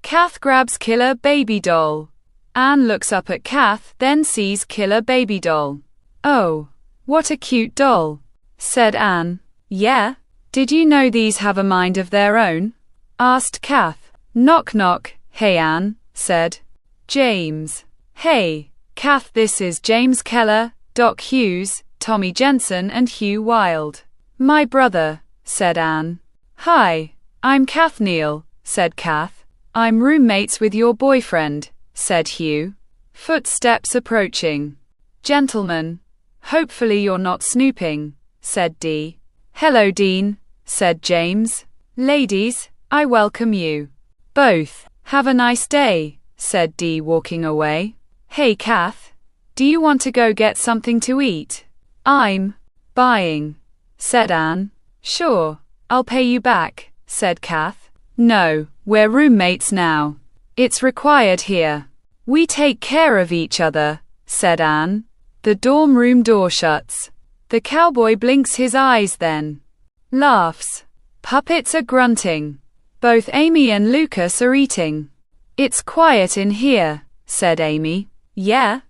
Kath grabs Killer Baby Doll. Anne looks up at Kath, then sees Killer Baby Doll. Oh, what a cute doll, said Anne. Yeah? Did you know these have a mind of their own? Asked Kath. Knock knock. Hey Anne, said James. Hey, Kath, this is James Keller, Doc Hughes, Tommy Jensen and Hugh Wilde. My brother, said Anne. Hi, I'm Kath Neal, said Kath. I'm roommates with your boyfriend, said Hugh. Footsteps approaching. Gentlemen. Hopefully you're not snooping, said Dee. Hello, Dean, said James. Ladies, I welcome you. Both. Have a nice day, said Dee, walking away. Hey, Kath. Do you want to go get something to eat? I'm buying, said Anne. Sure, I'll pay you back, said Kath. No, we're roommates now. It's required here. We take care of each other, said Anne. The dorm room door shuts. The cowboy blinks his eyes, then laughs. Puppets are grunting. Both Amy and Lucas are eating. It's quiet in here, said Amy. Yeah?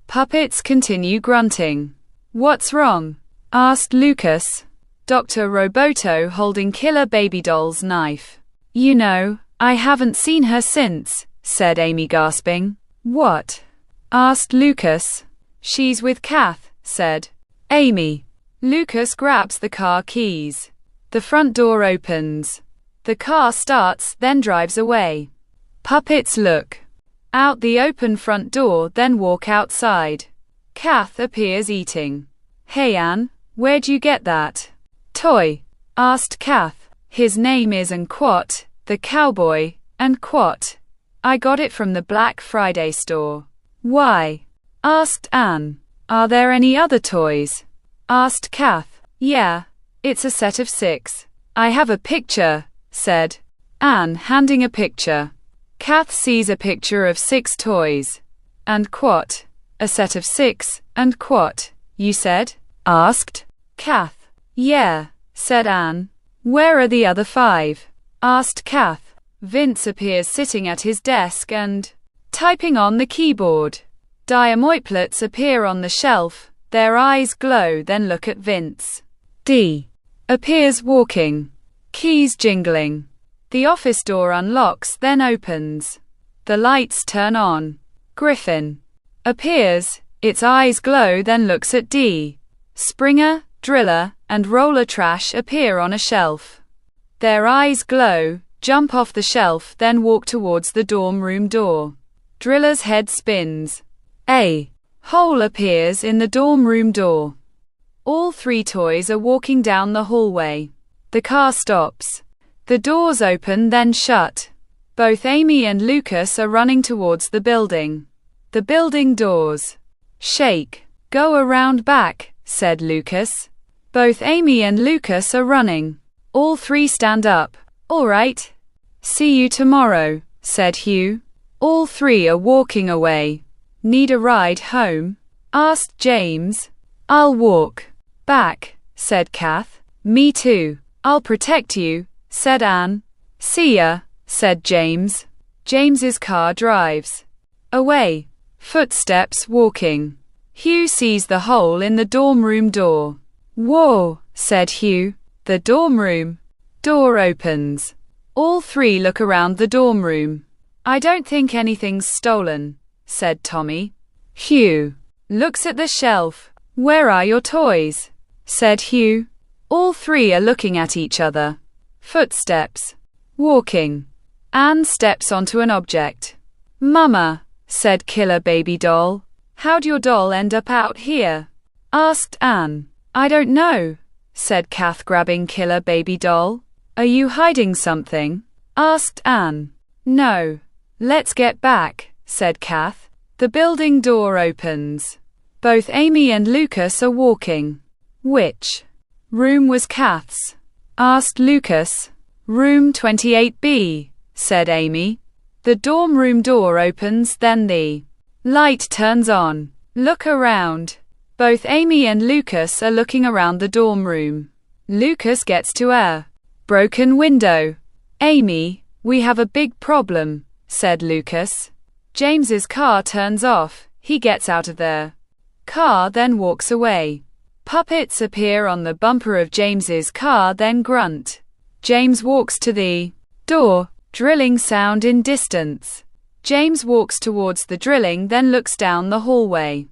Puppets continue grunting. What's wrong? Asked Lucas. Dr. Roboto holding Killer Baby Doll's knife. You know, I haven't seen her since, said Amy, gasping. What? Asked Lucas. She's with Kath, said Amy. Lucas grabs the car keys. The front door opens. The car starts, then drives away. Puppets look out the open front door, then walk outside. Kath appears eating. Hey Anne, where'd you get that toy? Asked Kath. His name is Quat, the cowboy, Quat. I got it from the Black Friday store. Why? Asked Anne. Are there any other toys? Asked Kath. Yeah, it's a set of 6. I have a picture, said Anne, handing a picture. Kath sees a picture of 6 toys. Quat. A set of 6, Quat, you said? Asked Kath. Yeah, said Anne. Where are the other 5? Asked Kath. Vince appears sitting at his desk and typing on the keyboard. Diamoiplets appear on the shelf. Their eyes glow, then look at Vince. Dee appears walking. Keys jingling. The office door unlocks, then opens. The lights turn on. Griffin appears. Its eyes glow, then looks at Dee. Springer, Driller, and Roller Trash appear on a shelf. Their eyes glow, jump off the shelf, then walk towards the dorm room door. Driller's head spins. A hole appears in the dorm room door. All 3 toys are walking down the hallway. The car stops. The doors open, then shut. Both Amy and Lucas are running towards the building. The building doors shake. Go around back, said Lucas. Both Amy and Lucas are running. All 3 stand up. All right. See you tomorrow, said Hugh. All 3 are walking away. Need a ride home? Asked James. I'll walk back, said Kath. Me too. I'll protect you, said Anne. See ya, said James. James's car drives away. Footsteps walking. Hugh sees the hole in the dorm room door. Whoa, said Hugh. The dorm room door opens. All 3 look around the dorm room. I don't think anything's stolen, said Tommy. Hugh looks at the shelf. Where are your toys? Said Hugh. All 3 are looking at each other. Footsteps walking. Anne steps onto an object. Mama, said Killer Baby Doll. How'd your doll end up out here? Asked Anne. I don't know, said Kath, grabbing Killer Baby Doll. Are you hiding something? Asked Anne. No. Let's get back, said Kath. The building door opens. Both Amy and Lucas are walking. Which room was Kath's? Asked Lucas. Room 28B, said Amy. The dorm room door opens, then the light turns on. Look around. Both Amy and Lucas are looking around the dorm room. Lucas gets to a broken window. Amy, we have a big problem, said Lucas. James's car turns off. He gets out of their car, then walks away. Puppets appear on the bumper of James's car, then grunt. James walks to the door. Drilling sound in distance. James walks towards the drilling, then looks down the hallway.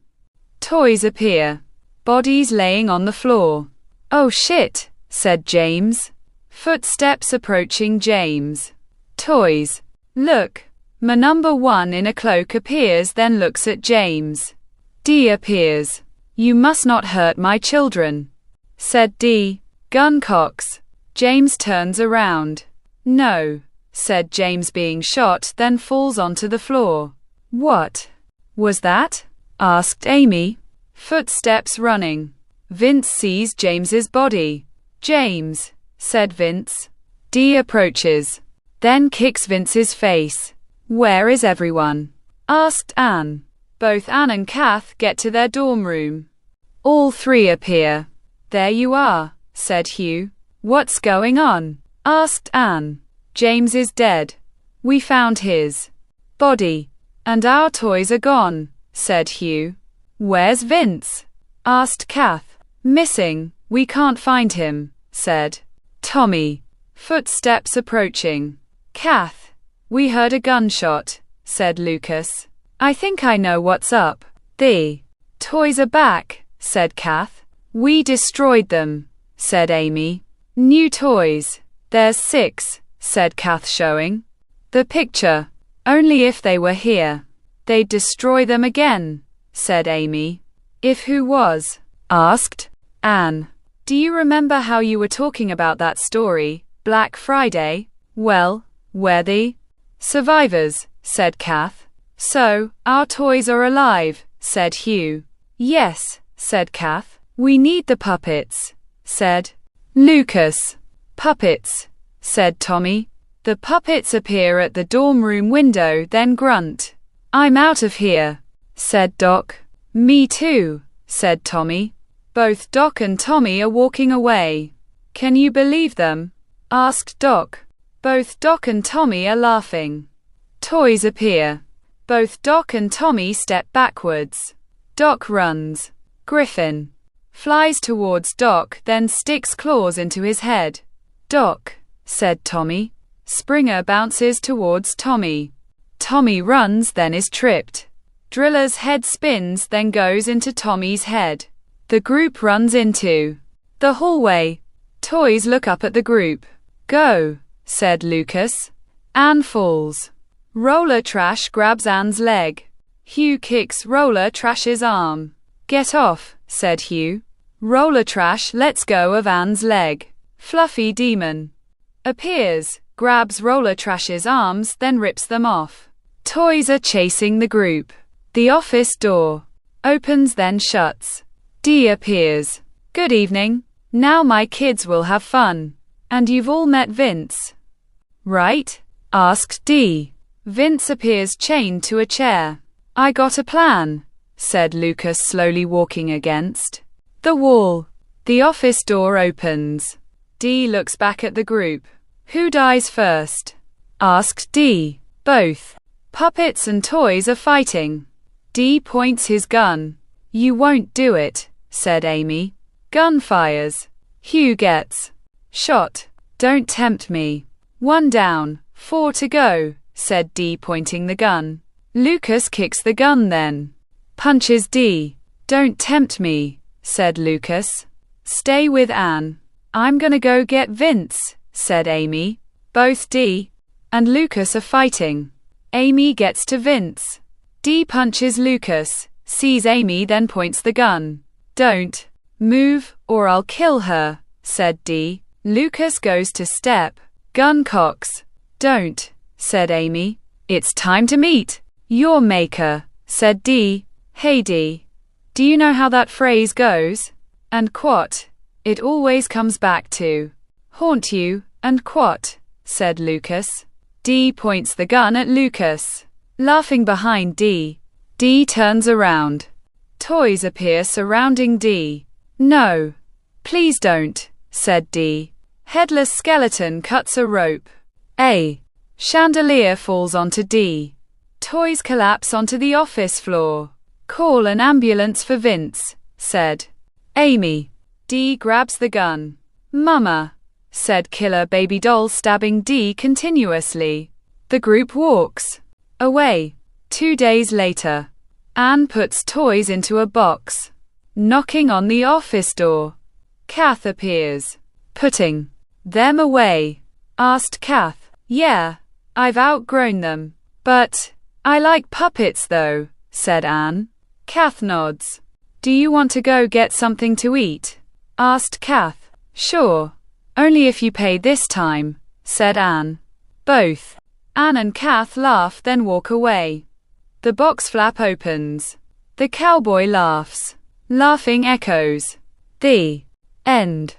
Toys appear. Bodies laying on the floor. Oh shit, said James. Footsteps approaching James. Toys Look. My number 1 in a cloak appears, then looks at James. D appears. You must not hurt my children, said D. Gun cocks. James turns around. No, said James, being shot, then falls onto the floor. What was that? Asked Amy. Footsteps running. Vince sees James's body. James, said Vince. D approaches, then kicks Vince's face. Where is everyone? Asked Anne. Both Anne and Kath get to their dorm room. All 3 appear. There you are, said Hugh. What's going on? Asked Anne. James is dead. We found his body, and our toys are gone, said Hugh. Where's Vince? Asked Kath. Missing. We can't find him, said Tommy. Footsteps approaching. Kath. We heard a gunshot, said Lucas. I think I know what's up. The toys are back, said Kath. We destroyed them, said Amy. New toys. There's 6, said Kath, showing the picture. Only if they were here, they'd destroy them again, said Amy. If who was? Asked Anne. Do you remember how you were talking about that story, Black Friday? Well, we're the survivors, said Kath. So, our toys are alive, said Hugh. Yes, said Kath. We need the puppets, said Lucas. Puppets, said Tommy. The puppets appear at the dorm room window, then grunt. I'm out of here, said Doc. Me too, said Tommy. Both Doc and Tommy are walking away. Can you believe them? Asked Doc. Both Doc and Tommy are laughing. Toys appear. Both Doc and Tommy step backwards. Doc runs. Griffin flies towards Doc, then sticks claws into his head. Doc, said Tommy. Springer bounces towards Tommy. Tommy runs, then is tripped. Driller's head spins, then goes into Tommy's head. The group runs into the hallway. Toys look up at the group. Go, said Lucas. Anne falls. Roller Trash grabs Anne's leg. Hugh kicks Roller Trash's arm. Get off, said Hugh. Roller Trash lets go of Anne's leg. Fluffy Demon appears, grabs Roller Trash's arms, then rips them off. Toys are chasing the group. The office door opens, then shuts. D appears. Good evening. Now my kids will have fun. And you've all met Vince, right? Asked D. Vince appears chained to a chair. I got a plan, said Lucas, slowly walking against the wall. The office door opens. D looks back at the group. Who dies first? Asked D. Both. Puppets and toys are fighting. D points his gun. You won't do it, said Amy. Gun fires. Hugh gets shot. Don't tempt me. 1 down, 4 to go, said D, pointing the gun. Lucas kicks the gun, then punches D. Don't tempt me, said Lucas. Stay with Anne. I'm gonna go get Vince, said Amy. Both D and Lucas are fighting. Amy gets to Vince. D punches Lucas, sees Amy, then points the gun. Don't move, or I'll kill her, said D. Lucas goes to step. Gun cocks. Don't, said Amy. It's time to meet your maker, said D. Hey D. Do you know how that phrase goes? And quat. It always comes back to haunt you, and quat, said Lucas. D points the gun at Lucas. Laughing behind D. D turns around. Toys appear surrounding D. No. Please don't, said D. Headless skeleton cuts a rope. A chandelier falls onto D. Toys collapse onto the office floor. Call an ambulance for Vince, said Amy. D grabs the gun. Mama, said Killer Baby Doll, stabbing D continuously. The group walks away. 2 days later, Anne puts toys into a box. Knocking on the office door. Kath appears. Putting them away. Asked Kath. Yeah, I've outgrown them. But I like puppets though, said Anne. Kath nods. Do you want to go get something to eat? Asked Kath. Sure. Only if you pay this time, said Anne. Both Anne and Kath laugh, then walk away. The box flap opens. The cowboy laughs. Laughing echoes. The end.